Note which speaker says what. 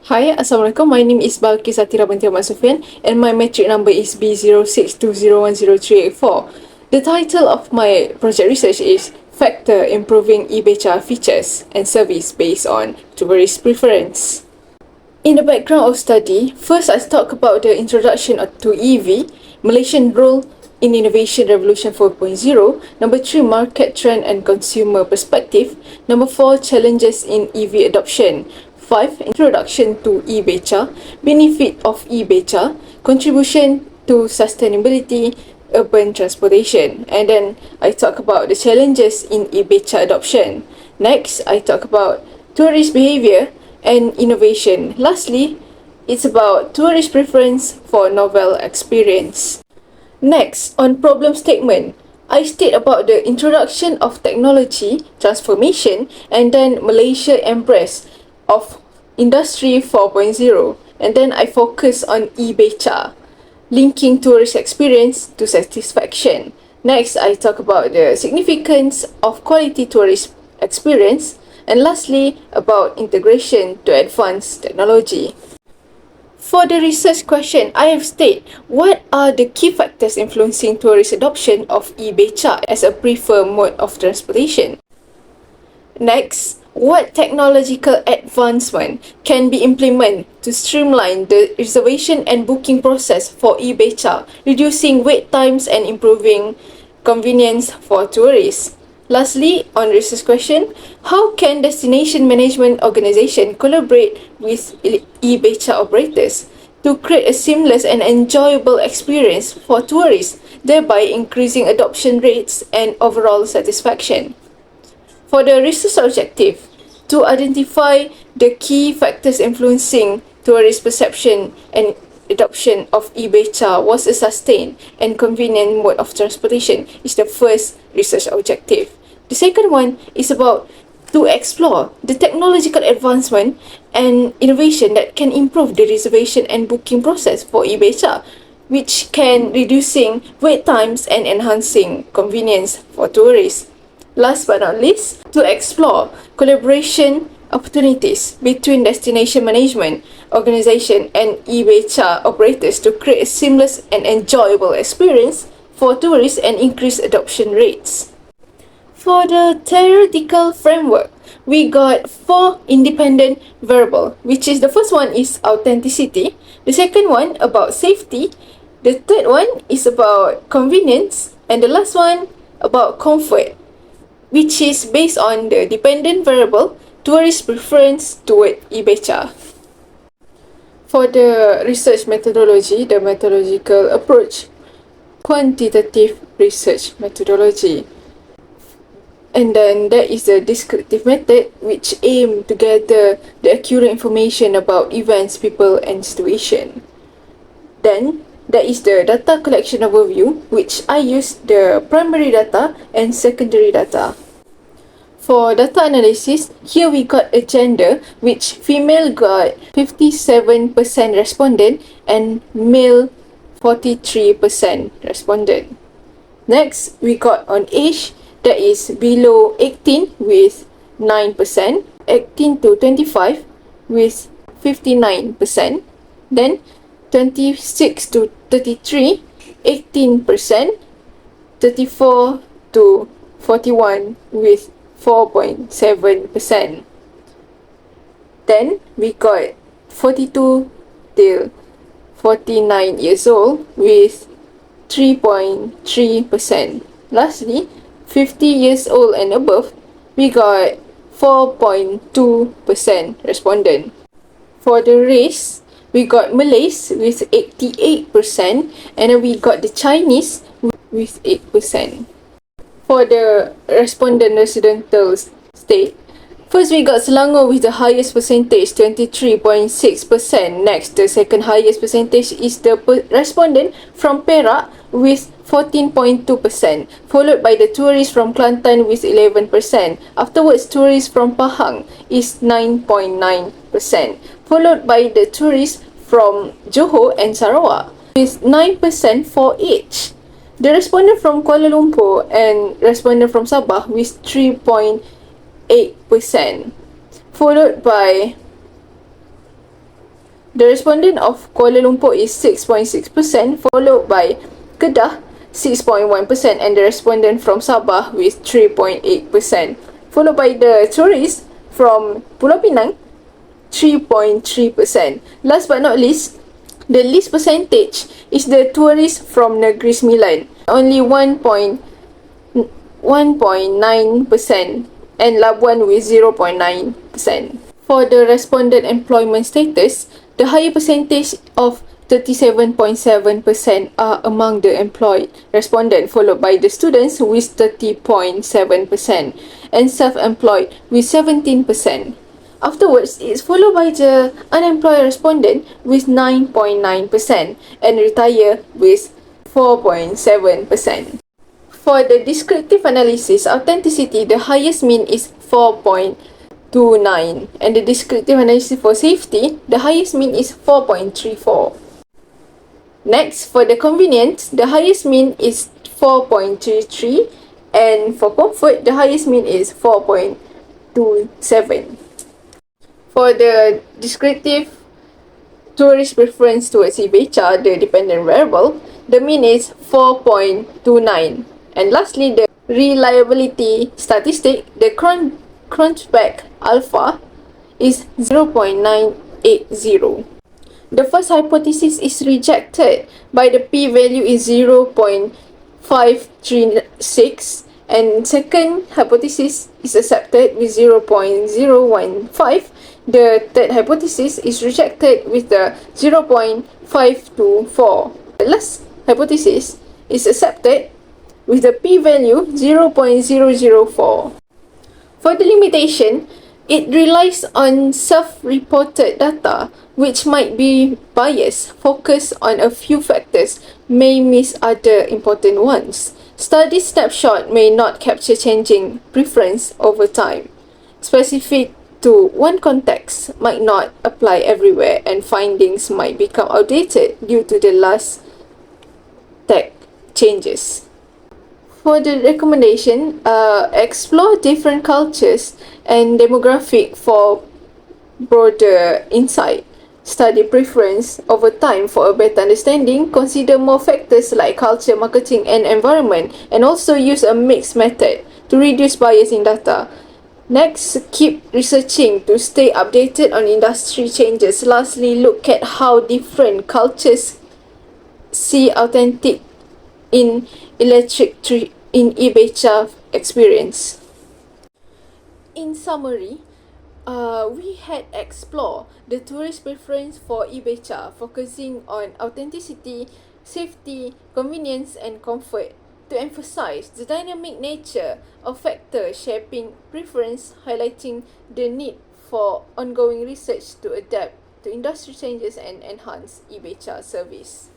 Speaker 1: Hi, Assalamualaikum. My name is Balqis and my metric number is B0620100384. The title of my project research is Factor Improving Ebeca Features and Service Based on Tourist Preference. In the background of study, first I talk about the introduction to EV, Malaysian role in Innovation Revolution 4.0, number 3, market trend and consumer perspective, number 4, challenges in EV adoption, 5, introduction to Ebeca, benefit of Ebeca, contribution to sustainability, urban transportation, and then I talk about the challenges in Ebeca adoption. Next, I talk about tourist behavior and innovation. Lastly, it's about tourist preference for novel experience. Next, on problem statement, I state about the introduction of technology transformation and then Malaysia embrace of Industry 4.0, and then I focus on Ebeca, linking tourist experience to satisfaction. Next, I talk about the significance of quality tourist experience, and lastly, about integration to advanced technology. For the research question, I have stated what are the key factors influencing tourist adoption of Ebeca as a preferred mode of transportation. Next, what technological advancement can be implemented to streamline the reservation and booking process for Ebeca, reducing wait times and improving convenience for tourists? Lastly, on research question, how can destination management organization collaborate with Ebeca operators to create a seamless and enjoyable experience for tourists, thereby increasing adoption rates and overall satisfaction? For the research objective, to identify the key factors influencing tourist perception and adoption of Ebeca was a sustained and convenient mode of transportation is the first research objective. The second one is about to explore the technological advancement and innovation that can improve the reservation and booking process for Ebeca, which can reducing wait times and enhancing convenience for tourists. Last but not least, to explore collaboration opportunities between destination management organization and Ebeca operators to create a seamless and enjoyable experience for tourists and increase adoption rates. For the theoretical framework, we got 4 independent variables, which is the first one is authenticity, the second one about safety, the third one is about convenience, and the last one about comfort, which is based on the dependent variable tourist preference toward Ebeca. For the research methodology, the methodological approach, quantitative research methodology. And then there is the descriptive method, which aim to gather the accurate information about events, people, and situation. Then there is the data collection overview, which I use the primary data and secondary data. For data analysis, here we got a gender, which female got 57% respondent and male 43% respondent. Next, we got on age, that is below 18 with 9%, 18 to 25 with 59%, then 26 to 33, 18%, 34 to 41 with 4.7%. Then we got 42 till 49 years old with 3.3%. Lastly, 50 years old and above, we got 4.2% respondent. For the race, we got Malays with 88%, and then we got the Chinese with 8%. For the respondent residential state, first we got Selangor with the highest percentage, 23.6%. Next, the second highest percentage is the respondent from Perak with 14.2%, followed by the tourists from Kelantan with 11%. Afterwards, tourists from Pahang is 9.9%, followed by the tourists from Johor and Sarawak with 9% for each. The respondent from Kuala Lumpur and respondent from Sabah with 3.8%, followed by The respondent of Kuala Lumpur is 6.6%, followed by Kedah 6.1%, and the respondent from Sabah with 3.8%, followed by the tourist from Pulau Pinang 3.3%. Last but not least, the least percentage is the tourists from Negeri Sembilan, only 1.9%, and Labuan with 0.9%. For the respondent employment status, the higher percentage of 37.7% are among the employed respondent, followed by the students with 30.7% and self-employed with 17%. Afterwards, it's followed by the unemployed respondent with 9.9% and retire with 4.7%. For the descriptive analysis authenticity, the highest mean is 4.29, and the descriptive analysis for safety, the highest mean is 4.34. Next, for the convenience, the highest mean is 4.33, and for comfort, the highest mean is 4.27. For the descriptive tourist preference towards Ebeca, the dependent variable, the mean is 4.29. And lastly, the reliability statistic, the crunchback alpha is 0.980. The first hypothesis is rejected by the p-value is 0.536, and second hypothesis is accepted with 0.015. The third hypothesis is rejected with the 0.524. The last hypothesis is accepted with the p-value 0.004. For the limitation, it relies on self-reported data, which might be biased, focus on a few factors, may miss other important ones. Study snapshot may not capture changing preference over time. Specific to one context might not apply everywhere, and findings might become outdated due to the last tech changes. For the recommendation, explore different cultures and demographic for broader insight. Study preference over time for a better understanding. Consider more factors like culture, marketing, and environment, and also use a mixed method to reduce bias in data. Next, keep researching to stay updated on industry changes. Lastly, look at how different cultures see authentic in Ebeca experience. In summary, we had explored the tourist preference for Ebeca, focusing on authenticity, safety, convenience, and comfort. To emphasize the dynamic nature of factors shaping preference, highlighting the need for ongoing research to adapt to industry changes and enhance Ebeca service.